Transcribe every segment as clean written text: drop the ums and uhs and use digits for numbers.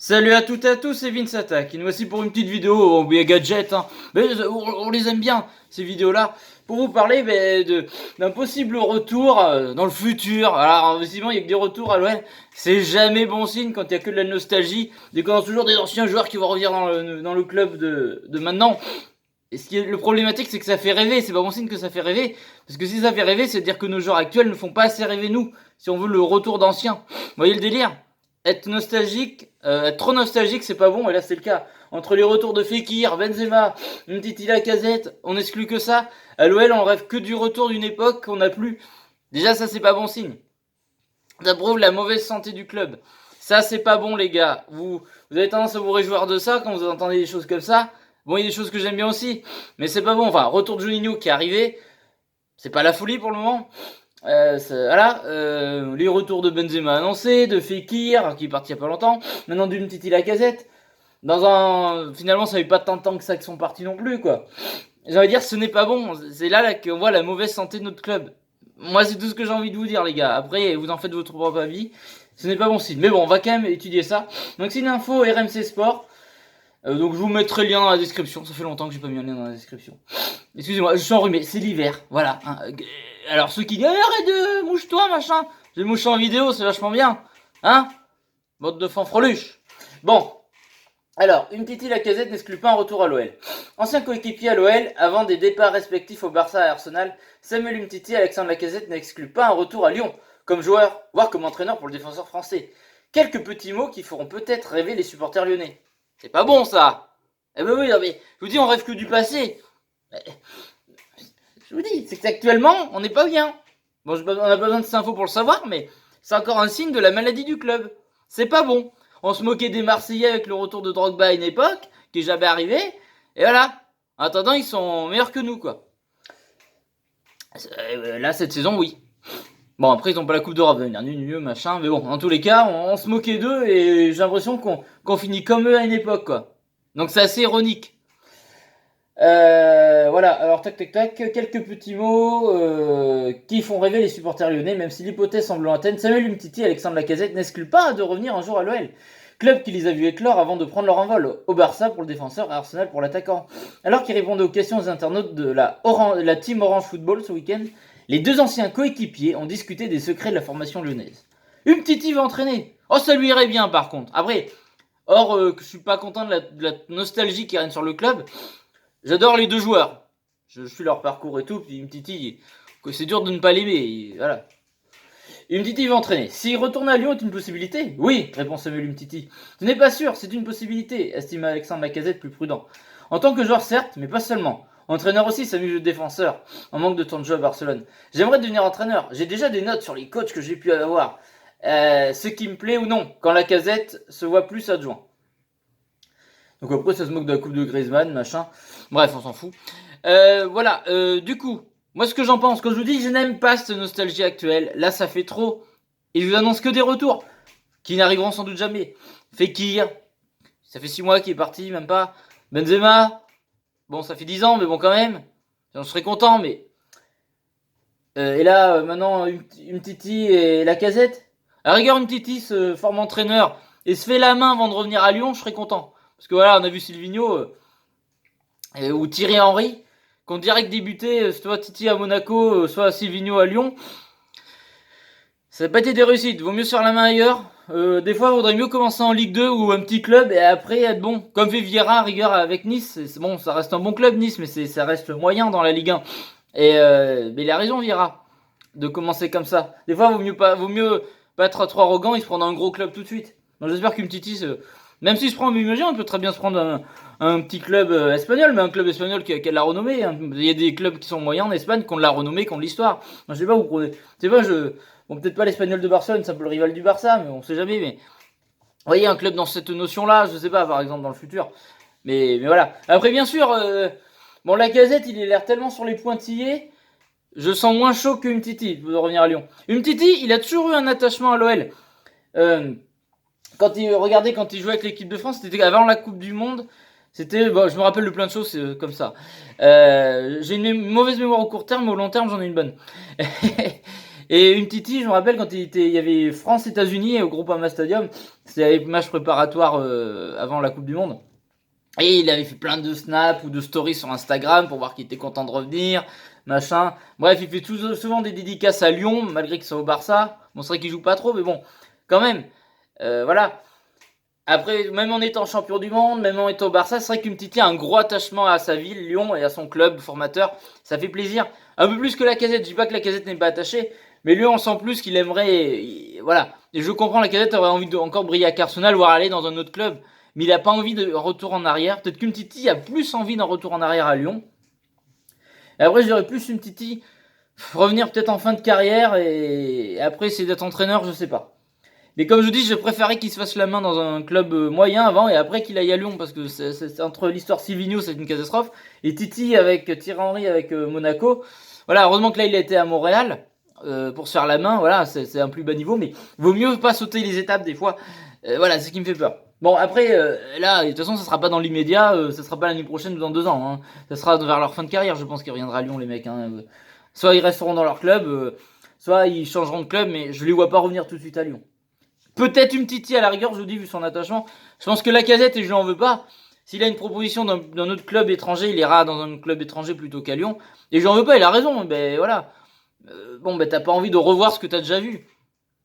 Salut à toutes et à tous, c'est Vince Attack. Et nous voici pour une petite vidéo en gadget. Mais on les aime bien, ces vidéos-là. Pour vous parler d'un possible retour dans le futur. Alors, effectivement, il y a que des retours à l'OL. C'est jamais bon signe quand il y a que de la nostalgie. Dès qu'on a toujours des anciens joueurs qui vont revenir dans le club de maintenant. Et le problématique, c'est que ça fait rêver. C'est pas bon signe que ça fait rêver. Parce que si ça fait rêver, c'est-à-dire que nos joueurs actuels ne font pas assez rêver nous. Si on veut le retour d'anciens. Vous voyez le délire? Être nostalgique, être trop nostalgique, c'est pas bon, et là c'est le cas. Entre les retours de Fekir, Benzema, Umtiti, Lacazette, on exclut que ça. À l'OL, on rêve que du retour d'une époque qu'on n'a plus. Déjà, ça c'est pas bon signe. Ça prouve la mauvaise santé du club. Ça c'est pas bon, les gars. Vous avez tendance à vous réjouir de ça quand vous entendez des choses comme ça. Bon, il y a des choses que j'aime bien aussi, mais c'est pas bon. Enfin, retour de Juninho qui est arrivé, c'est pas la folie pour le moment. Les retours de Benzema annoncés, de Fekir qui est parti il y a pas longtemps, maintenant d'Umtiti Lacazette. Finalement, ça fait pas tant de temps que ça qu'ils sont partis non plus, quoi. J'ai envie de dire, ce n'est pas bon. C'est là qu'on voit la mauvaise santé de notre club. Moi, c'est tout ce que j'ai envie de vous dire, les gars. Après, vous en faites votre propre avis. Ce n'est pas bon signe. Mais bon, on va quand même étudier ça. Donc, c'est une info RMC Sport. Donc je vous mettrai le lien dans la description. Ça fait longtemps que j'ai pas mis un lien dans la description. Excusez-moi, je suis enrhumé, c'est l'hiver, voilà. Alors ceux qui disent arrête de mouche-toi machin, j'ai mouché en vidéo, c'est vachement bien, hein. Mode de fanfreluche. Bon, alors Umtiti Lacazette n'exclut pas un retour à l'OL. Ancien coéquipier à l'OL, avant des départs respectifs au Barça et à Arsenal, Samuel Umtiti et Alexandre Lacazette n'excluent pas un retour à Lyon, comme joueur, voire comme entraîneur pour le défenseur français. Quelques petits mots qui feront peut-être rêver les supporters lyonnais. C'est pas bon ça. Eh ben oui, non, mais je vous dis, on rêve que du passé. Je vous dis, c'est qu'actuellement, on n'est pas bien. Bon, on n'a pas besoin de cette info pour le savoir, mais c'est encore un signe de la maladie du club. C'est pas bon. On se moquait des Marseillais avec le retour de Drogba à une époque, qui est jamais arrivé. Et voilà. En attendant, ils sont meilleurs que nous, quoi. Là, cette saison, oui. Bon, après, ils n'ont pas la Coupe d'Europe, mieux, machin. Mais bon, en tous les cas, on se moquait d'eux et j'ai l'impression qu'on finit comme eux à une époque, quoi. Donc c'est assez ironique. Voilà, alors tac, quelques petits mots qui font rêver les supporters lyonnais, même si l'hypothèse semble lointaine. Samuel Umtiti et Alexandre Lacazette n'excluent pas de revenir un jour à l'OL. Club qui les a vus éclore avant de prendre leur envol au Barça pour le défenseur et Arsenal pour l'attaquant. Alors qu'ils répondaient aux questions aux internautes de la team Orange Football ce week-end, les deux anciens coéquipiers ont discuté des secrets de la formation lyonnaise. Umtiti va entraîner. Oh, ça lui irait bien par contre. Après, que je suis pas content de la nostalgie qui règne sur le club. J'adore les deux joueurs. Je suis leur parcours et tout. Puis Umtiti, c'est dur de ne pas l'aimer. Voilà. Umtiti va entraîner. S'il retourne à Lyon est une possibilité? Oui, répond Samuel Umtiti. Ce n'est pas sûr, c'est une possibilité, estime Alexandre Lacazette plus prudent. En tant que joueur certes, mais pas seulement. Entraîneur aussi, s'amuse le défenseur, en manque de temps de jeu à Barcelone. J'aimerais devenir entraîneur. J'ai déjà des notes sur les coachs que j'ai pu avoir. Ce qui me plaît ou non, quand Lacazette se voit plus adjoint. Donc après, ça se moque de la coupe de Griezmann, machin. Bref, on s'en fout. Voilà, du coup, moi ce que j'en pense, quand je vous dis je n'aime pas cette nostalgie actuelle, là ça fait trop. Et je vous annonce que des retours, qui n'arriveront sans doute jamais. Fekir, ça fait 6 mois qu'il est parti, même pas. Benzema, bon ça fait 10 ans, mais bon quand même. J'en serais content, mais... et là, maintenant, Umtiti et Lacazette. À la rigueur, Umtiti se forme entraîneur et se fait la main avant de revenir à Lyon, je serais content. Parce que voilà, on a vu Silvinho ou Thierry Henry qui ont direct débuté, soit Titi à Monaco, soit Silvinho à Lyon. Ça n'a pas été des réussites. Vaut mieux se faire la main ailleurs. Des fois, il vaudrait mieux commencer en Ligue 2 ou un petit club et après être bon. Comme fait Vieira à rigueur avec Nice. C'est bon, ça reste un bon club Nice, mais ça reste moyen dans la Ligue 1. Mais il a raison Vieira de commencer comme ça. Des fois, vaut mieux pas être trop arrogant et se prendre un gros club tout de suite. Donc j'espère qu'Umtiti, même s'il se prend imagine, on peut très bien se prendre un petit club espagnol, mais un club espagnol qui a de la renommée. Hein. Il y a des clubs qui sont moyens en Espagne, qui ont de la renommée, qui ont de l'histoire. Je sais pas, vous prenez. Je sais pas, bon, peut-être pas l'Espagnol de Barcelone, c'est un peu le rival du Barça, mais on sait jamais. Mais vous voyez, un club dans cette notion-là, je sais pas, par exemple, dans le futur. Mais voilà. Après, bien sûr, bon, Lacazette, il a l'air tellement sur les pointillés. Je sens moins chaud que Umtiti de revenir à Lyon. Umtiti, il a toujours eu un attachement à l'OL. Quand il jouait avec l'équipe de France, c'était avant la Coupe du Monde. C'était, bon, je me rappelle de plein de choses comme ça. J'ai une mauvaise mémoire au court terme, mais au long terme, j'en ai une bonne. Et une Titi, je me rappelle quand il y avait France-États-Unis au Groupama Stadium, c'était le match préparatoire avant la Coupe du Monde. Et il avait fait plein de snaps ou de stories sur Instagram pour voir qu'il était content de revenir, machin. Bref, il fait souvent des dédicaces à Lyon, malgré que c'est au Barça. Bon, c'est vrai qu'il joue pas trop, mais bon, quand même. Voilà. Après, même en étant champion du monde, même en étant au Barça, c'est vrai qu'Umtiti a un gros attachement à sa ville, Lyon, et à son club formateur. Ça fait plaisir. Un peu plus que Lacazette. Je dis pas que Lacazette n'est pas attaché, mais lui, on sent plus qu'il aimerait. Voilà. Et je comprends, Lacazette aurait envie de encore briller à Arsenal, voire aller dans un autre club. Mais il a pas envie de retour en arrière. Peut-être qu'Umtiti a plus envie d'un retour en arrière à Lyon. Et après, j'aurais plus Umtiti revenir peut-être en fin de carrière et après essayer d'être entraîneur, je sais pas. Mais comme je dis, je préférais qu'il se fasse la main dans un club moyen avant et après qu'il aille à Lyon parce que c'est entre l'histoire Silvino, c'est une catastrophe, et Titi avec Thierry Henry avec Monaco. Voilà, heureusement que là il a été à Montréal pour se faire la main. Voilà, c'est un plus bas niveau, mais vaut mieux pas sauter les étapes des fois. Voilà, c'est ce qui me fait peur. Bon, après, là, de toute façon, ça sera pas dans l'immédiat, ça sera pas l'année prochaine ou dans 2 ans. Hein. Ça sera vers leur fin de carrière, je pense qu'ils reviendront à Lyon, les mecs. Hein. Soit ils resteront dans leur club, soit ils changeront de club, mais je les vois pas revenir tout de suite à Lyon. Peut-être une Titi à la rigueur, je vous dis, vu son attachement. Je pense que Lacazette, et je lui en veux pas, s'il a une proposition d'un autre club étranger, il ira dans un club étranger plutôt qu'à Lyon. Et je lui en veux pas, il a raison, ben voilà. Bon, ben t'as pas envie de revoir ce que t'as déjà vu.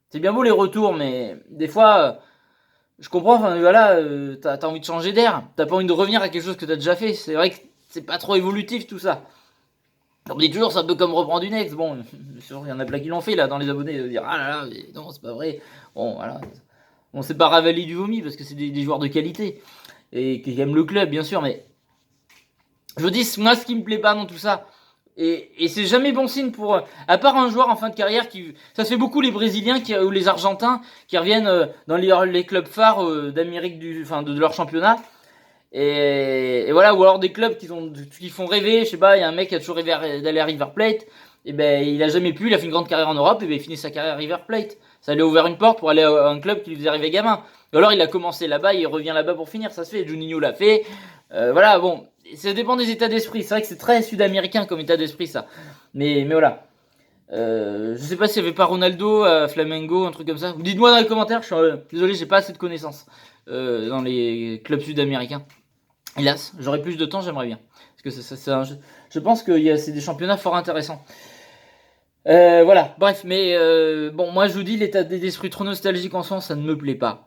C'est bien beau les retours, mais des fois, je comprends, enfin voilà, t'as envie de changer d'air. T'as pas envie de revenir à quelque chose que t'as déjà fait. C'est vrai que c'est pas trop évolutif tout ça. On dit toujours, c'est un peu comme reprendre une ex. Bon, il y en a plein qui l'ont fait là dans les abonnés, de dire ah là là, mais non, c'est pas vrai. Bon, voilà. On sait pas ravaler du vomi parce que c'est des joueurs de qualité et qui aiment le club, bien sûr, mais je vous dis, moi, ce qui me plaît pas dans tout ça, et c'est jamais bon signe pour, à part un joueur en fin de carrière qui, ça se fait beaucoup les Brésiliens ou les Argentins qui reviennent dans les clubs phares d'Amérique enfin de leur championnat. Et voilà, ou alors des clubs qui font rêver, je sais pas, il y a un mec qui a toujours rêvé d'aller à River Plate, et ben il a jamais pu, il a fait une grande carrière en Europe, et ben il finit sa carrière à River Plate. Ça lui a ouvert une porte pour aller à un club qui lui faisait rêver gamin. Ou alors il a commencé là-bas, il revient là-bas pour finir, ça se fait, Juninho l'a fait. Voilà, bon, ça dépend des états d'esprit, c'est vrai que c'est très sud-américain comme état d'esprit ça. Mais voilà. Je sais pas s'il y avait pas Ronaldo à Flamengo, un truc comme ça. Dites-moi dans les commentaires, je suis désolé, j'ai pas assez de connaissances dans les clubs sud-américains. Hélas, j'aurais plus de temps, j'aimerais bien. Parce que je pense que c'est des championnats fort intéressants. Voilà, bref, mais bon, moi je vous dis, l'état d'esprit trop nostalgique en sens, ça ne me plaît pas.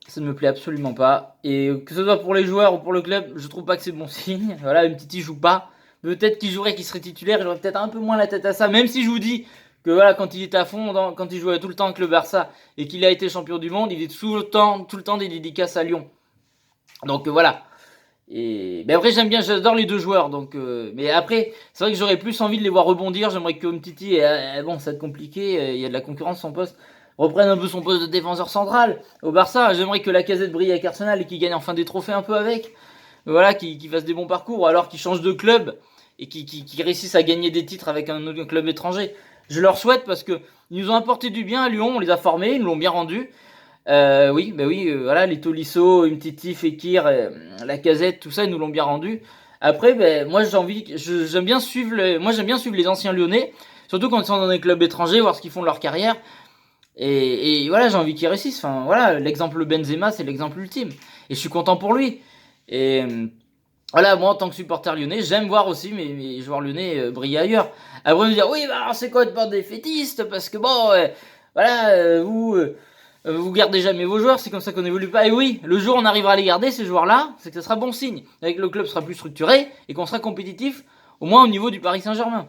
Ça ne me plaît absolument pas. Et que ce soit pour les joueurs ou pour le club, je trouve pas que c'est bon signe. Voilà, Umtiti joue pas. Peut-être qu'il jouerait, qu'il serait titulaire, j'aurais peut-être un peu moins la tête à ça. Même si je vous dis que voilà, quand il était à fond, quand il jouait tout le temps avec le Barça et qu'il a été champion du monde, il est tout le temps des dédicaces à Lyon. Donc voilà. Et mais après j'adore les deux joueurs, donc mais après c'est vrai que j'aurais plus envie de les voir rebondir. J'aimerais que Umtiti, bon ça va être compliqué, il y a de la concurrence, son poste reprenne un peu son poste de défenseur central au Barça. J'aimerais que Lacazette brille avec Arsenal et qu'il gagne enfin des trophées un peu avec, voilà, qu'il fasse des bons parcours, ou alors qu'il change de club et qu'il réussisse à gagner des titres avec un autre club étranger. Je leur souhaite parce que ils nous ont apporté du bien à Lyon, on les a formés, ils nous l'ont bien rendu. Oui, bah oui, voilà, les Tolisso, Umtiti, Fekir, Lacazette, tout ça, ils nous l'ont bien rendu. Après, ben, moi j'aime bien suivre les anciens Lyonnais, surtout quand ils sont dans des clubs étrangers, voir ce qu'ils font de leur carrière. Et voilà, j'ai envie qu'ils réussissent. Enfin, voilà, l'exemple Benzema, c'est l'exemple ultime. Et je suis content pour lui. Et voilà, moi en tant que supporter lyonnais, j'aime voir aussi mes joueurs lyonnais briller ailleurs. Après, me dire, oui, bah alors c'est quoi de bande des fétistes? Parce que bon, voilà, vous gardez jamais vos joueurs, c'est comme ça qu'on n'évolue pas. Et oui, le jour où on arrivera à les garder, ces joueurs-là, c'est que ça sera bon signe. Avec le club sera plus structuré et qu'on sera compétitif, au moins au niveau du Paris Saint-Germain.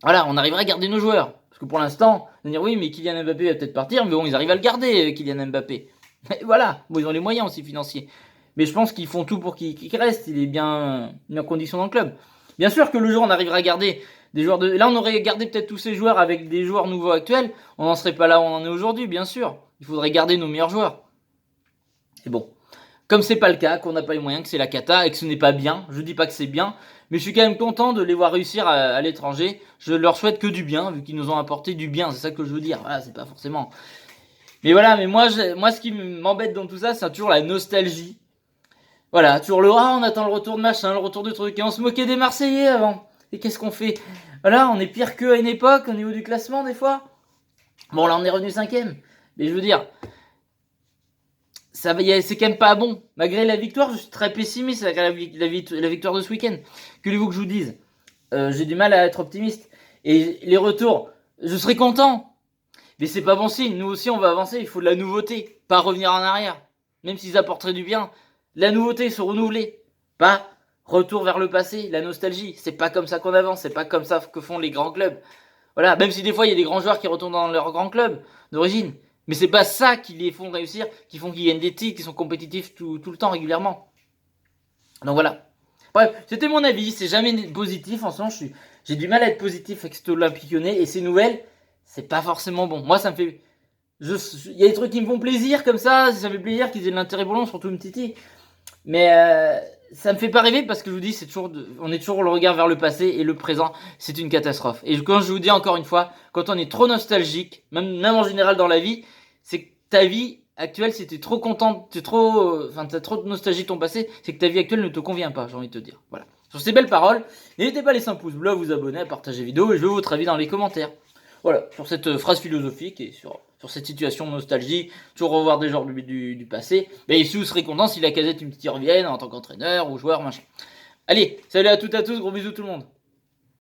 Voilà, on arrivera à garder nos joueurs. Parce que pour l'instant, on va dire oui, mais Kylian Mbappé va peut-être partir, mais bon, ils arrivent à le garder, Kylian Mbappé. Et voilà, bon, ils ont les moyens aussi financiers. Mais je pense qu'ils font tout pour qu'il reste, il est bien mis en condition dans le club. Bien sûr que le jour où on arrivera à garder des joueurs de... Là, on aurait gardé peut-être tous ces joueurs avec des joueurs nouveaux actuels. On n'en serait pas là où on en est aujourd'hui, bien sûr. Il faudrait garder nos meilleurs joueurs. Et bon, comme c'est pas le cas, qu'on n'a pas les moyens, que c'est la cata et que ce n'est pas bien, je dis pas que c'est bien, mais je suis quand même content de les voir réussir à l'étranger. Je leur souhaite que du bien, vu qu'ils nous ont apporté du bien, c'est ça que je veux dire. Voilà, c'est pas forcément... Mais voilà, mais moi ce qui m'embête dans tout ça, c'est toujours la nostalgie. Voilà, toujours on attend le retour de machin, le retour de truc, et on se moquait des Marseillais avant. Et qu'est-ce qu'on fait? Voilà, on est pire qu'à une époque au niveau du classement des fois. Bon, là on est revenu 5ème. Mais je veux dire, c'est quand même pas bon. Malgré la victoire, je suis très pessimiste avec la victoire de ce week-end. Que voulez-vous que je vous dise? J'ai du mal à être optimiste. Et les retours, je serais content. Mais c'est pas bon signe. Nous aussi, on va avancer. Il faut de la nouveauté. Pas revenir en arrière. Même s'ils apporteraient du bien. La nouveauté, se renouveler. Pas retour vers le passé, la nostalgie. C'est pas comme ça qu'on avance. C'est pas comme ça que font les grands clubs. Voilà. Même si des fois, il y a des grands joueurs qui retournent dans leur grand club d'origine. Mais c'est pas ça qui les font réussir, qui font qu'ils gagnent des titres, qui sont compétitifs tout le temps, régulièrement. Donc voilà. Bref, c'était mon avis. C'est jamais positif. En ce moment, j'ai du mal à être positif avec cet Olympique Lyonnais. Et ces nouvelles, c'est pas forcément bon. Moi, ça me fait. Il y a des trucs qui me font plaisir comme ça. Ça me fait plaisir qu'ils aient de l'intérêt pour l'on, surtout Umtiti. Mais ça me fait pas rêver parce que je vous dis, on est toujours le regard vers le passé et le présent, c'est une catastrophe. Et quand je vous dis encore une fois, quand on est trop nostalgique, même en général dans la vie, c'est que ta vie actuelle, si t'es trop content, t'as trop de nostalgie de ton passé, c'est que ta vie actuelle ne te convient pas, j'ai envie de te dire. Voilà. Sur ces belles paroles, n'hésitez pas à laisser un pouce bleu, à vous abonner, à partager la vidéo et je veux votre avis dans les commentaires. Voilà, sur cette phrase philosophique et sur cette situation de nostalgie, toujours revoir des joueurs du passé. Mais si vous serez content si la Casette une petite revienne en tant qu'entraîneur ou joueur, machin. Allez, salut à toutes et à tous, gros bisous tout le monde.